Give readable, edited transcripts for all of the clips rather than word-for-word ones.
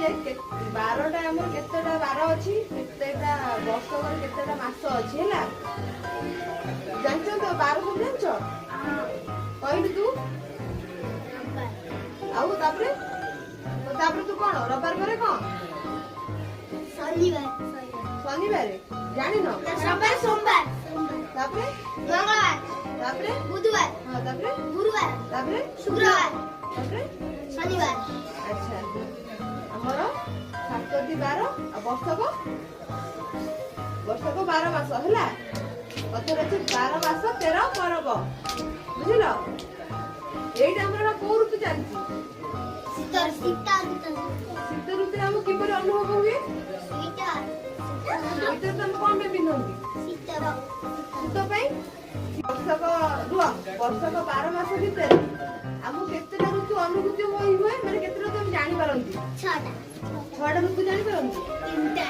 बारटा आमर केतेटा बार अछि केतेटा वर्ष कर केतेटा मास अछि हैला जानछ तो 12 सब जानछ कहलु तू आउ तापरे तू कोन रविवार करे कोन शनिवार जानि न रविवार सोमवार तापरे मंगलवार तापरे बुधवार हां तापरे गुरुवार तापरे शुक्रवार तापरे शनिवार अच्छा हमर 7 12 आ वर्षक 12 मास हैला कथर अछि 12 मास 13 पर्व बुझिलो एटा हमरा को ऋतु चलछि शीत ऋतु हम किपर अनुभव हुए शीत तुम कौन में पिन्हंती शीत पई वर्षक 12 मास भीतर हमु केतेटा ऋतु अनुभूति होई हुए माने केतेटा तुम जानि पारंती 6टा ऋतु जानि पारंती 3टा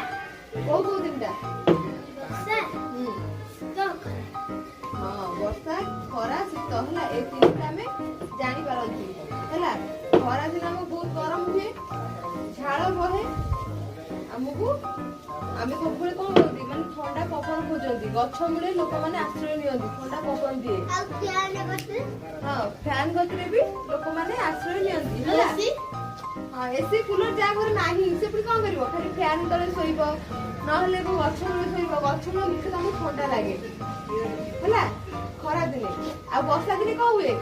को तीनटा वर्षा वर्षा खरा शीत होला ए तीनटा में जानि पारंती हैला खरा दिन हम बहुत गरम हुए झाड़ बहे हमको आमे सबले कोन होती माने ठंडा पवन खोजंती गच्छ मुळे लोक माने आश्रय नियंती ठंडा पवन दिए हां फैन गतरे भी लोक माने आश्रय नियंती हैला हां एसी कूलर जा घर नाही से पुरी कोन करिवो खाली फैन तळे सोइबो न हले को गच्छ मुळे सोइबो गच्छ मुळे मिठे हमको ठंडा लागे हैला खरा दिने आ वर्षा दिने को हुए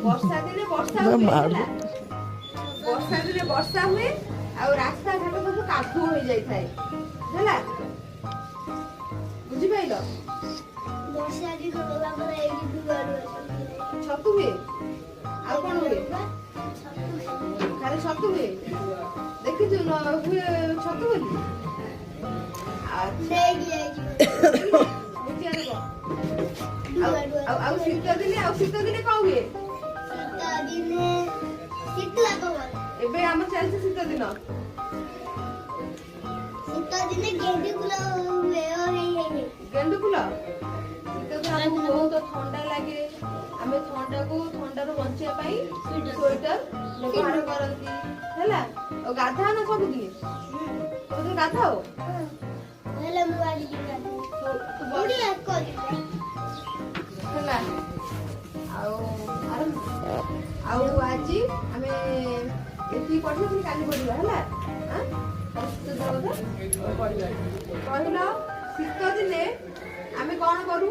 वर्षा दिने वर्षा हुए हैला वर्षा दिने वर्षा हुए आ रास्ता घाट सब कादू हो जाय थाए हैला बुझि पाइलो वर्षा दिन होला पर एडी दुआरो छतु हुए आ कोन हुए खाली छतु हुए देखि तू न हुए छतु बोली देखि बुझिया देखो आ शीत दिने को हुए एबे हम चलছে शीत दिन गेंडू फूल हुए गेंडू फूल शीत दिन हमको बहुत ठंडा लागे हमें ठंडा रो बंचिया पाई स्वेटर व्यवहार करंती हैला और गाधा ना सब दिन तो गाधाओ हेले मुआली गाधा तू बड़ी को हैला आउ आजी हमें एती पढ़ी फिर काली पढ़िबा हैला हां शीत दिन पढ़िबा कहलो शीत दिने हमें कोन करू